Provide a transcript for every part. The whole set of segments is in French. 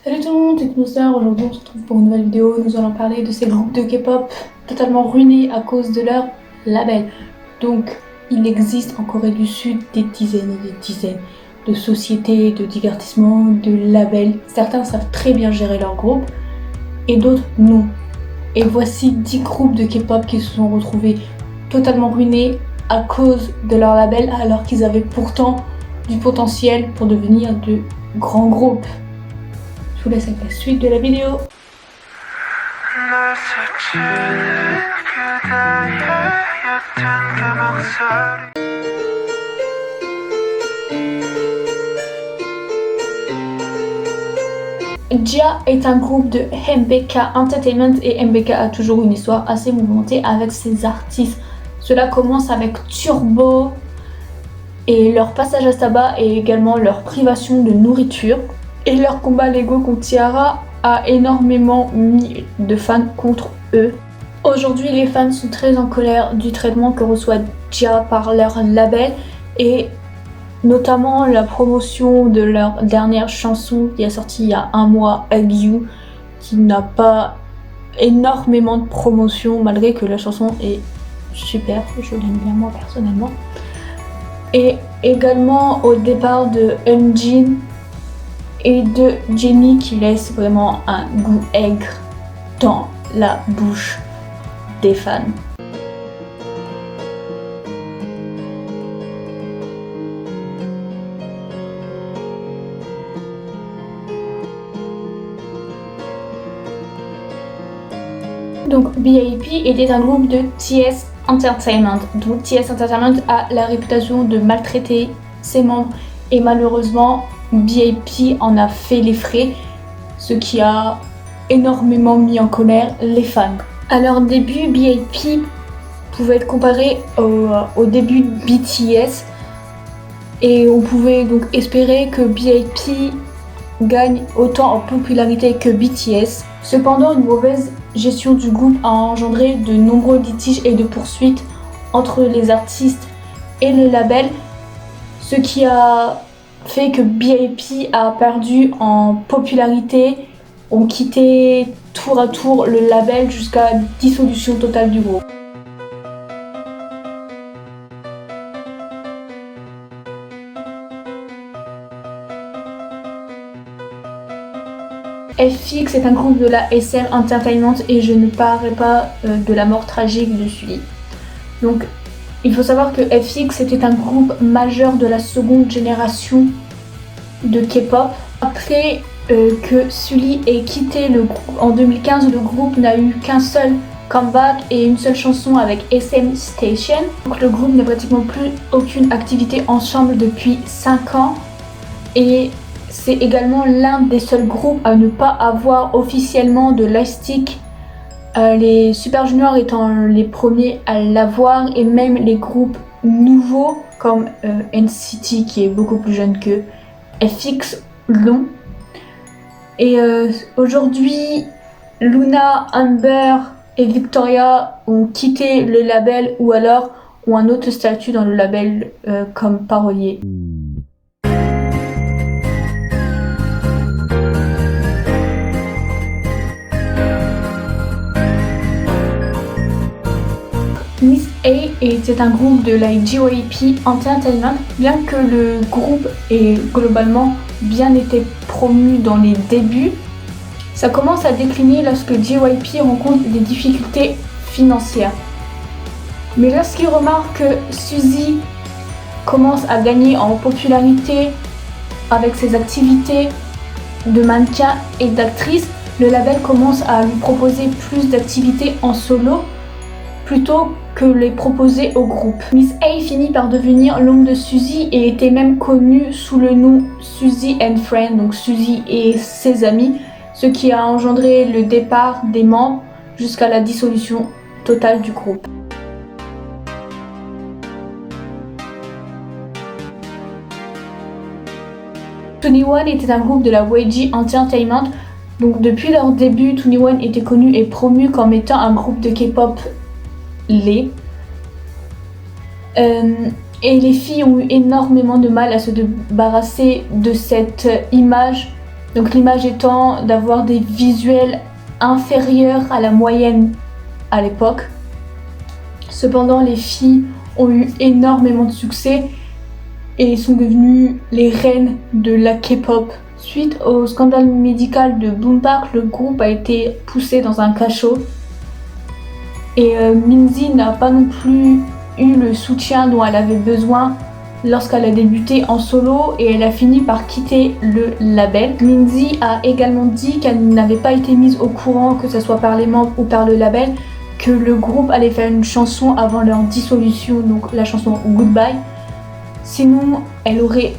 Salut tout le monde, c'est Knosar. Aujourd'hui on se retrouve pour une nouvelle vidéo. Nous allons parler de ces groupes de K-pop totalement ruinés à cause de leur label. Donc il existe en Corée du Sud des dizaines et des dizaines de sociétés, de divertissement, de labels. Certains savent très bien gérer leur groupe et d'autres non. Et voici 10 groupes de K-pop qui se sont retrouvés totalement ruinés à cause de leur label alors qu'ils avaient pourtant du potentiel pour devenir de grands groupes. Je vous laisse avec la suite de la vidéo. Jia est un groupe de MBK Entertainment et MBK a toujours une histoire assez mouvementée avec ses artistes. Cela commence avec Turbo et leur passage à tabac et également leur privation de nourriture. Et leur combat Lego contre Tiara a énormément mis de fans contre eux. Aujourd'hui, les fans sont très en colère du traitement que reçoit Jia par leur label et notamment la promotion de leur dernière chanson qui est sortie il y a un mois, Hug You, qui n'a pas énormément de promotion malgré que la chanson est super, je l'aime bien moi personnellement. Et également au départ de Eunjin et de Jennie qui laisse vraiment un goût aigre dans la bouche des fans. Donc BIP était un groupe de TS Entertainment. Donc TS Entertainment a la réputation de maltraiter ses membres et malheureusement BIP en a fait les frais, ce qui a énormément mis en colère les fans. À leur début, BIP pouvait être comparé au début de BTS et on pouvait donc espérer que BIP gagne autant en popularité que BTS. Cependant, une mauvaise gestion du groupe a engendré de nombreux litiges et de poursuites entre les artistes et le label, ce qui a fait que BIP a perdu en popularité, ont quitté tour à tour le label jusqu'à dissolution totale du groupe. FX est un groupe de la SM Entertainment et je ne parlerai pas de la mort tragique de Sulli. Donc il faut savoir que FX était un groupe majeur de la seconde génération de K-pop. Après que Sulli ait quitté le groupe en 2015, le groupe n'a eu qu'un seul comeback et une seule chanson avec SM Station. Donc le groupe n'a pratiquement plus aucune activité ensemble depuis 5 ans et c'est également l'un des seuls groupes à ne pas avoir officiellement de lightstick. Les Super Junior étant les premiers à l'avoir et même les groupes nouveaux comme NCT qui est beaucoup plus jeune que FX l'ont. Et aujourd'hui, Luna, Amber et Victoria ont quitté le label ou alors ont un autre statut dans le label comme parolier. Miss A était un groupe de la JYP Entertainment, bien que le groupe ait globalement bien été promu dans les débuts. Ça commence à décliner lorsque JYP rencontre des difficultés financières. Mais lorsqu'il remarque que Suzy commence à gagner en popularité avec ses activités de mannequin et d'actrice, le label commence à lui proposer plus d'activités en solo plutôt que les proposer au groupe. Miss A finit par devenir l'ombre de Suzy et était même connue sous le nom Suzy and Friends, donc Suzy et ses amis, ce qui a engendré le départ des membres jusqu'à la dissolution totale du groupe. Twenty-One était un groupe de la YG Entertainment. Donc depuis leur début, Twenty-One était connu et promu comme étant un groupe de K-pop laid. Et les filles ont eu énormément de mal à se débarrasser de cette image Donc l'image étant d'avoir des visuels inférieurs à la moyenne à l'époque. Cependant, les filles ont eu énormément de succès et sont devenues les reines de la K-pop. Suite au scandale médical de Bloom Park, le groupe a été poussé dans un cachot. Et Minzy n'a pas non plus eu le soutien dont elle avait besoin lorsqu'elle a débuté en solo et elle a fini par quitter le label. Minzy a également dit qu'elle n'avait pas été mise au courant, que ce soit par les membres ou par le label, que le groupe allait faire une chanson avant leur dissolution, donc la chanson Goodbye. Sinon, elle aurait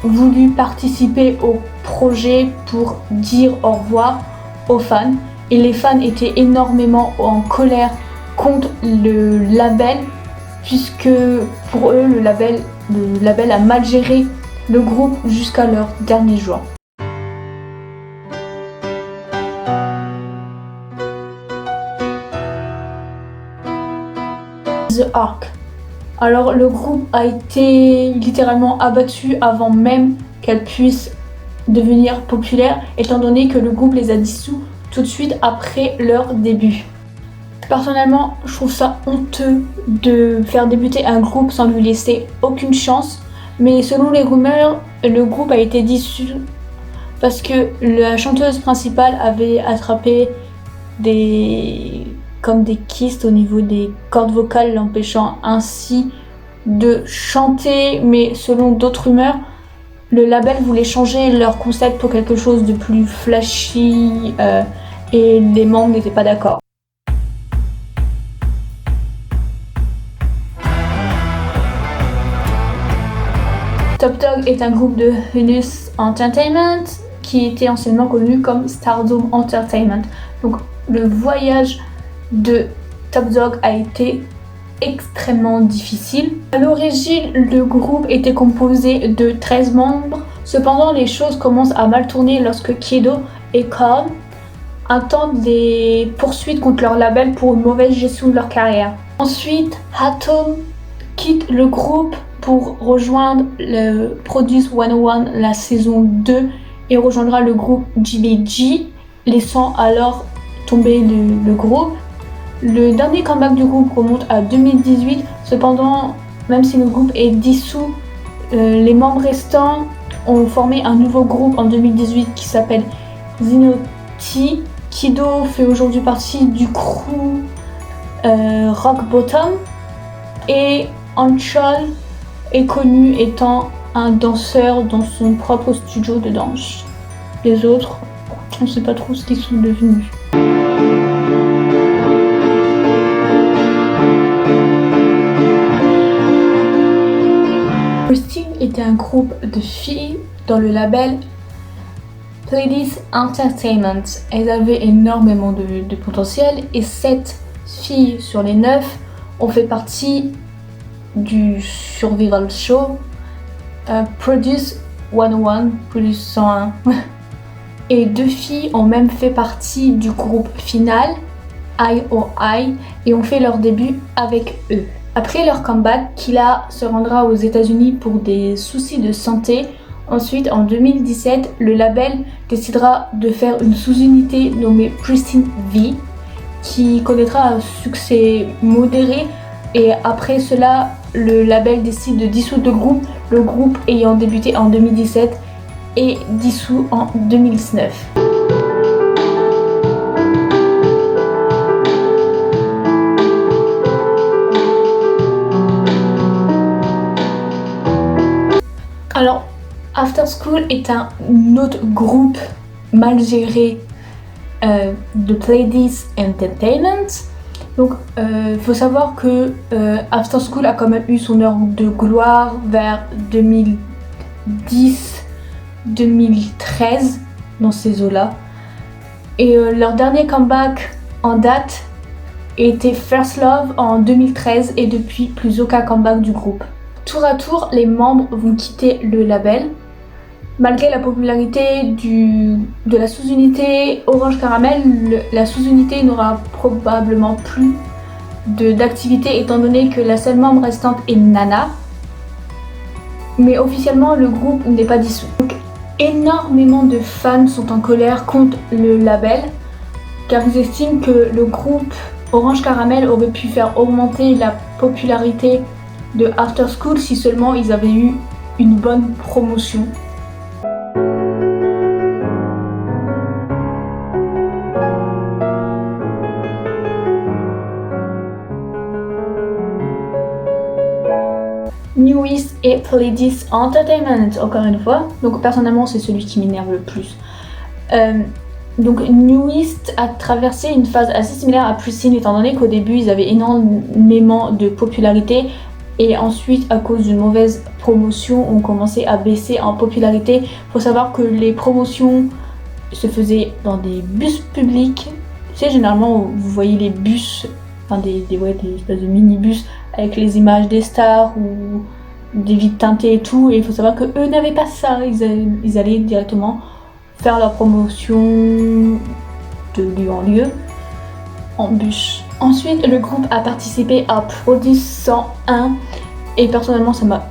voulu participer au projet pour dire au revoir aux fans. Et les fans étaient énormément en colère contre le label, puisque pour eux, le label a mal géré le groupe jusqu'à leur dernier jour. The Ark. Alors le groupe a été littéralement abattu avant même qu'elle puisse devenir populaire, étant donné que le groupe les a dissous tout de suite après leur début. Personnellement, je trouve ça honteux de faire débuter un groupe sans lui laisser aucune chance, mais selon les rumeurs, le groupe a été dissous parce que la chanteuse principale avait attrapé des kystes au niveau des cordes vocales, l'empêchant ainsi de chanter. Mais selon d'autres rumeurs, le label voulait changer leur concept pour quelque chose de plus flashy et les membres n'étaient pas d'accord. Top Dog est un groupe de Venus Entertainment qui était anciennement connu comme Stardom Entertainment. Donc le voyage de Top Dog a été extrêmement difficile. À l'origine, le groupe était composé de 13 membres. Cependant, les choses commencent à mal tourner lorsque Kido et Korn entendent des poursuites contre leur label pour une mauvaise gestion de leur carrière. Ensuite, Atom quitte le groupe pour rejoindre le Produce 101 la saison 2 et rejoindra le groupe GBG, laissant alors tomber le groupe. Le dernier comeback du groupe remonte à 2018, cependant, même si le groupe est dissous, les membres restants ont formé un nouveau groupe en 2018 qui s'appelle Zinoti. Kido fait aujourd'hui partie du crew Rock Bottom et Anchol est connu étant un danseur dans son propre studio de danse. Les autres, on ne sait pas trop ce qu'ils sont devenus. Christine était un groupe de filles dans le label Pleiades Entertainment. Elles avaient énormément de potentiel et 7 filles sur les 9 ont fait partie du survival show Produce 101, Produce 101. Et 2 filles ont même fait partie du groupe final IOI et ont fait leur début avec eux. Après leur comeback, Killa se rendra aux États-Unis pour des soucis de santé. Ensuite, en 2017, le label décidera de faire une sous-unité nommée Pristine V qui connaîtra un succès modéré. Et après cela, le label décide de dissoudre le groupe ayant débuté en 2017 et dissous en 2019. Alors, After School est un autre groupe mal géré de Pleiades Entertainment. Donc, faut savoir que After School a quand même eu son heure de gloire vers 2010-2013, dans ces eaux-là. Et leur dernier comeback en date était First Love en 2013 et depuis plus aucun comeback du groupe. Tour à tour, les membres vont quitter le label. Malgré la popularité de la sous-unité Orange Caramel, la sous-unité n'aura probablement plus d'activité étant donné que la seule membre restante est Nana. Mais officiellement, le groupe n'est pas dissous. Donc, énormément de fans sont en colère contre le label car ils estiment que le groupe Orange Caramel aurait pu faire augmenter la popularité de After School si seulement ils avaient eu une bonne promotion. New East et Pledis Entertainment, encore une fois. Donc personnellement, c'est celui qui m'énerve le plus. Donc New East a traversé une phase assez similaire à Priscilla, étant donné qu'au début, ils avaient énormément de popularité et ensuite, à cause d'une mauvaise promotion, ont commencé à baisser en popularité. Faut savoir que les promotions se faisaient dans des bus publics. Tu sais, généralement, vous voyez les bus, enfin des espèces de minibus avec les images des stars ou des vitres teintées et tout. Et il faut savoir que eux n'avaient pas ça. Ils allaient directement faire leur promotion de lieu en lieu en bus. Ensuite, le groupe a participé à Produce 101 et personnellement, ça m'a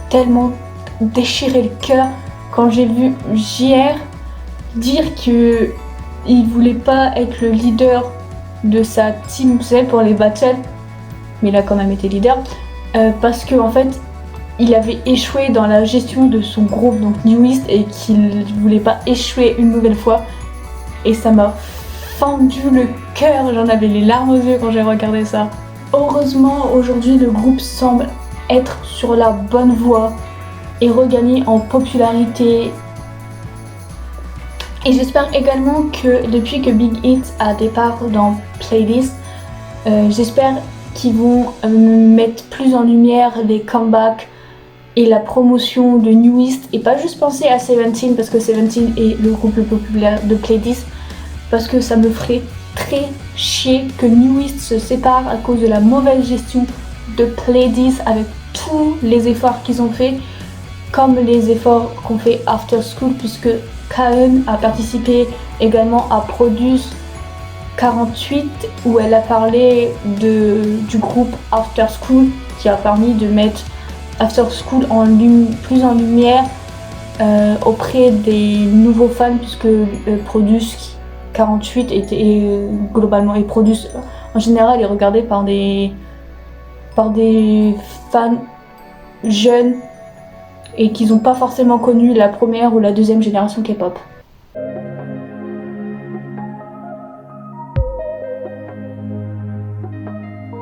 tellement déchiré le cœur quand j'ai vu JR dire que il voulait pas être le leader de sa team, vous savez, pour les battles, mais il a quand même été leader parce que en fait il avait échoué dans la gestion de son groupe, donc New East, et qu'il voulait pas échouer une nouvelle fois. Et ça m'a fendu le cœur, j'en avais les larmes aux yeux quand j'ai regardé ça. Heureusement, aujourd'hui, le groupe semble être sur la bonne voie et regagner en popularité. Et j'espère également que depuis que Big Hit a départ dans Playlist, j'espère qu'ils vont mettre plus en lumière les comebacks et la promotion de New East et pas juste penser à Seventeen parce que Seventeen est le groupe le plus populaire de Playlist, parce que ça me ferait très chier que New East se sépare à cause de la mauvaise gestion de Playlist avec tous les efforts qu'ils ont fait, comme les efforts qu'ont fait After School, puisque Kaeun a participé également à Produce 48 où elle a parlé du groupe After School qui a permis de mettre After School plus en lumière auprès des nouveaux fans, puisque Produce 48 était globalement, et Produce en général est regardé par des fans jeunes et qui n'ont pas forcément connu la première ou la deuxième génération K-pop.